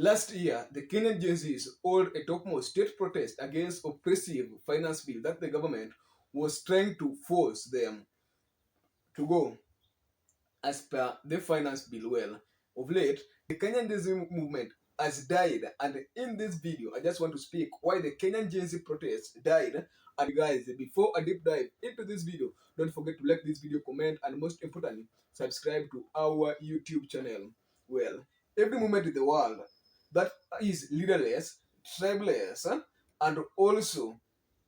Last year, the Kenyan Gen-Zs held a topmost state protest against oppressive finance bill that the government was trying to force them to go as per the finance bill. Well, of late, the Kenyan Gen Z movement has died, and in this video, I just want to speak why the Kenyan Gen Z protest died. And guys, before I deep dive into this video, don't forget to like this video, comment, and most importantly, subscribe to our YouTube channel. Well, every movement in the world that is leaderless, tribeless, and also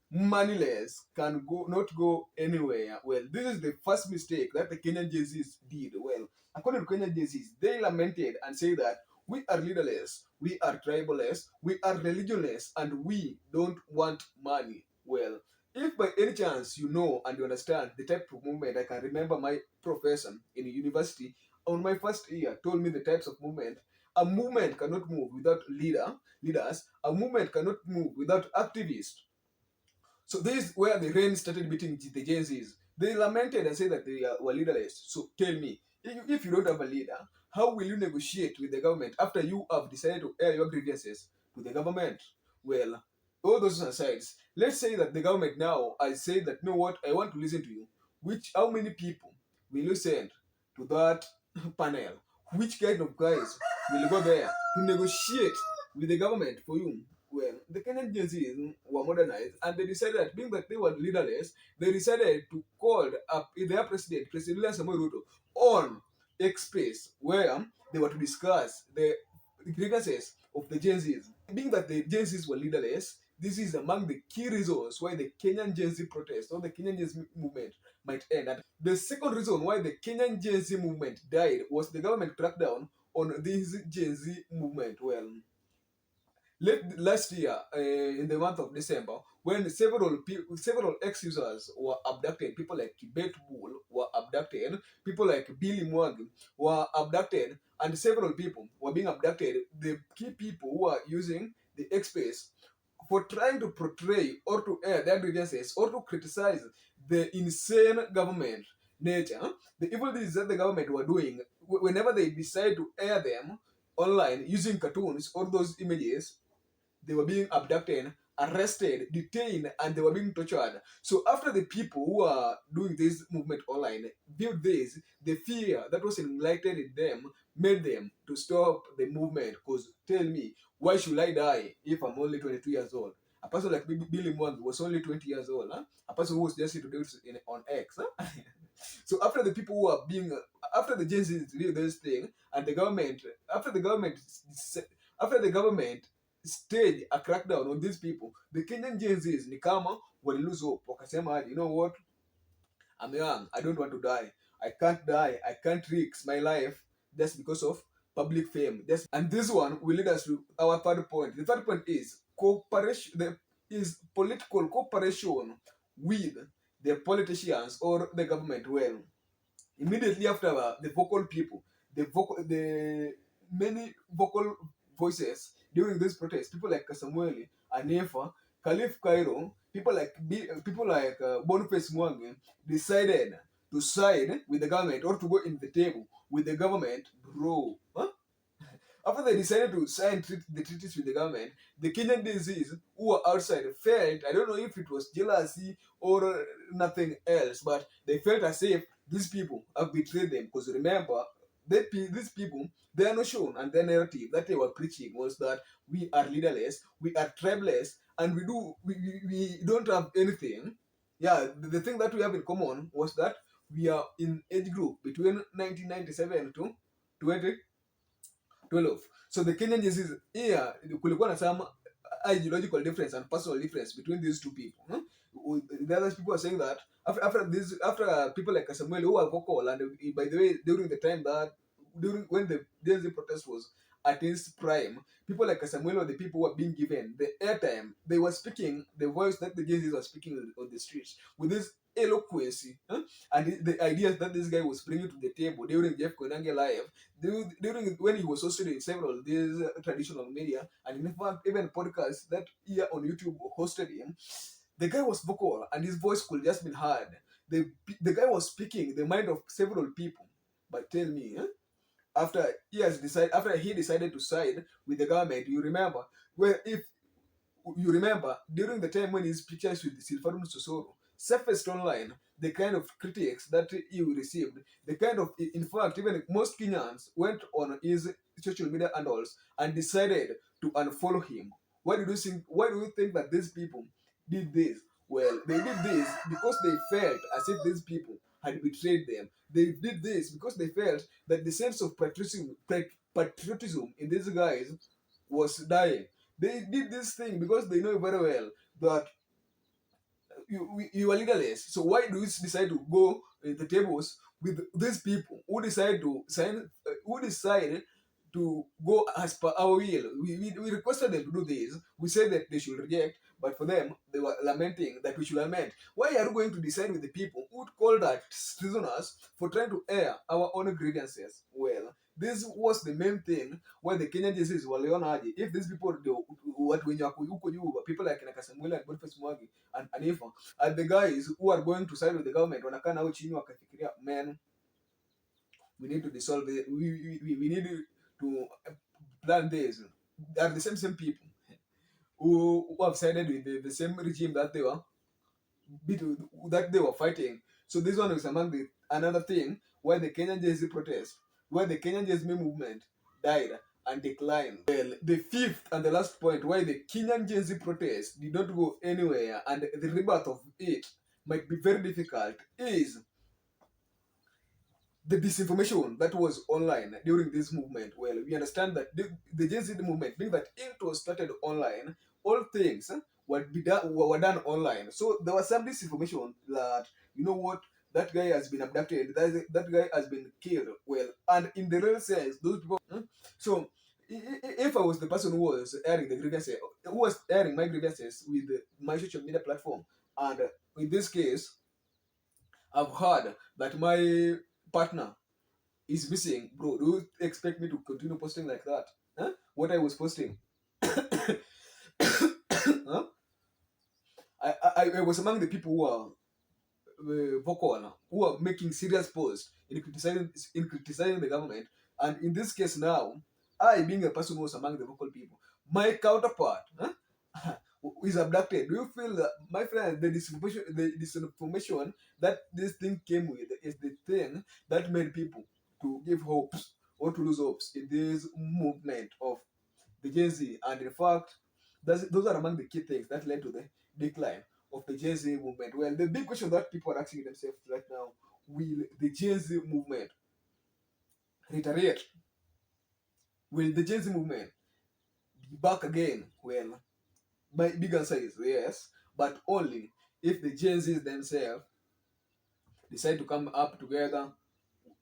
moneyless can go not go anywhere. Well, this is the first mistake that the Kenyan Jay-Z's did. Well, according to Kenyan Jay-Z's, they lamented and say that we are leaderless, we are tribalist, we are religionless, and we don't want money. Well, if by any chance you know and you understand the type of movement, I can remember my professor in university on my first year told me the types of movement. A movement cannot move without leaders. A movement cannot move without activists. So this is where the rain started beating the Gen Zs. They lamented and said that they were leaderless. So tell me, if you don't have a leader, how will you negotiate with the government after you have decided to air your grievances to the government? Well, all those asides, let's say that the government now has said that, you know what, I want to listen to you. How many people will you send to that panel? Which kind of guys will go there to negotiate with the government for you? Well, the Kenyan Gen Zs were modernized and they decided that being that they were leaderless, they decided to call up their President William Samoei Ruto, on X Space, where they were to discuss the grievances of the Gen Zs. Being that the Gen Zs were leaderless, this is among the key reasons why the Kenyan Gen Z protest or the Kenyan Gen Z movement might end. And the second reason why the Kenyan Gen Z movement died was the government crackdown on this Gen Z movement. Well, last year, in the month of December, when several ex-users were abducted, people like Kibet Bull were abducted, people like Billy Mwagi were abducted, and several people were being abducted. The key people who are using the X space for trying to portray or to air their grievances or to criticize the insane government nature, the evil deeds that the government were doing, whenever they decide to air them online using cartoons or those images, they were being abducted, arrested, detained, and they were being tortured. So after the people who are doing this movement online viewed this, the fear that was enlightened in them made them to stop the movement. Because tell me, why should I die if I'm only 22 years old? A person like Billy Mwangi was only 20 years old. Huh? A person who was just introduced on X. Huh? So after the people who are being, after the Gen Z did this thing, and the government, after the government, after the government stage a crackdown on these people, the Kenyan Gen Zs ni kama lose hope, wakasema, you know what, I'm young, I don't want to die, I can't risk my life just because of public fame. And this one will lead us to our third point. The third point is cooperation. Is political cooperation with the politicians or the government. Well, immediately after the vocal people, the many vocal voices during this protest, people like Samueli, Anefa, Khalif Cairo, people like Boniface Mwangi decided to side with the government or to go in the table with the government, bro. Huh? After they decided to sign the treaties with the government, the Kenyan disease who were outside felt, I don't know if it was jealousy or nothing else, but they felt as if these people have betrayed them. Because remember, these people, their notion and their narrative that they were preaching was that we are leaderless, we are tribeless, and we don't have anything. Yeah, the thing that we have in common was that we are in age group between 1997 to 2012. So the Kenyan is here, kulikuwa na some ideological difference and personal difference between these two people. The other people are saying that after people like Samuel who are vocal, and by the way, during the time that during when the DNZ protest was at its prime, people like Samuel were the people who were being given the airtime. They were speaking the voice that the DNZs were speaking on the streets with this eloquency, and the ideas that this guy was bringing to the table during Jeff Koinange live, during when he was hosted in several these traditional media, and in fact even podcasts that here on YouTube hosted him. The guy was vocal and his voice could just be heard. The guy was speaking the mind of several people. But tell me, after he decided to side with the government. You remember, well, if you remember during the time when his pictures with Silfarun Sosoro surfaced online, the kind of critics that he received, the kind of, in fact, even most Kenyans went on his social media handles and decided to unfollow him. Why do you think? Why do you think that these people did this? Well, they did this because they felt as if these people had betrayed them. They did this because they felt that the sense of patriotism in these guys was dying. They did this thing because they know very well that you are leaderless. So why do you decide to go the tables with these people who decide to sign, who decide to go as per our will? We requested them to do this. We said that they should reject, but for them, they were lamenting that we should lament. Why are you going to decide with the people who called us treasoners for trying to air our own grievances? Well, this was the main thing why the Kenyan disease waliona aje. If these people, what when you people like Nakasamuela and Boniface Mwagi and Eva, and the guys who are going to side with the government wanakaa nao chini wakafikiria, man, we need to dissolve it. We need to plan this. They are the same people who have sided with the same regime that they were fighting. So this one is among the another thing why the Kenyan JZ protest, why the Kenyan JZ movement died and declined. Well, the fifth and the last point why the Kenyan JZ protest did not go anywhere and the rebirth of it might be very difficult is the disinformation that was online during this movement. Well, we understand that the Gen Z movement, being that it was started online, all things were done online. So there was some disinformation that, you know what, that guy has been abducted, that guy has been killed. Well, and in the real sense, those people. So if I was the person who was airing the grievances, who was airing my grievances with my social media platform, and in this case, I've heard that my partner is missing, bro. Do you expect me to continue posting like that? Huh? What I was posting. Huh? I was among the people who are vocal, who are making serious posts in criticizing the government. And in this case now, I being a person who was among the vocal people, my counterpart, huh, is abducted. Do you feel that, my friend, the disinformation that this thing came with is the thing that made people to give hopes or to lose hopes in this movement of the Gen Z? And in fact, those are among the key things that led to the decline of the Gen Z movement. Well, the big question that people are asking themselves right now: will the Gen Z movement reiterate? Will the Gen Z movement be back again? Well, my big answer is yes, but only if the Gen Zs themselves decide to come up together,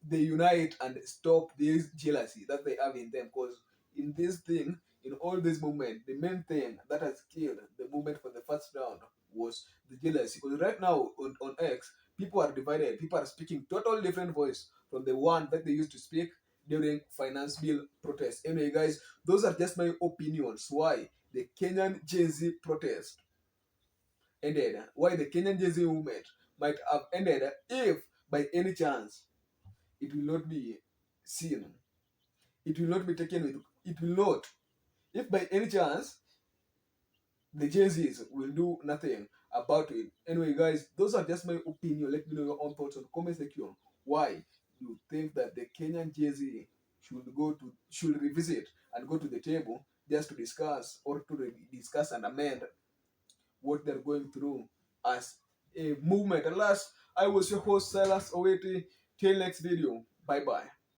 they unite and stop this jealousy that they have in them. Because in this thing, in all this movement, the main thing that has killed the movement for the first round was the jealousy. Because right now on X, people are divided. People are speaking totally different voice from the one that they used to speak during finance bill protests. Anyway, guys, those are just my opinions. Why the Kenyan Gen Z protest ended? Why the Kenyan Gen Z movement might have ended if, by any chance, it will not be seen. It will not be taken with. It will not. If by any chance the Gen Zs will do nothing about it. Anyway, guys, those are just my opinion. Let me know your own thoughts on the comment section. Why you think that the Kenyan Gen Z should revisit and go to the table just to discuss or to discuss and amend what they're going through as a movement. And last, I was your host Silas Oweti. Till next video. Bye bye.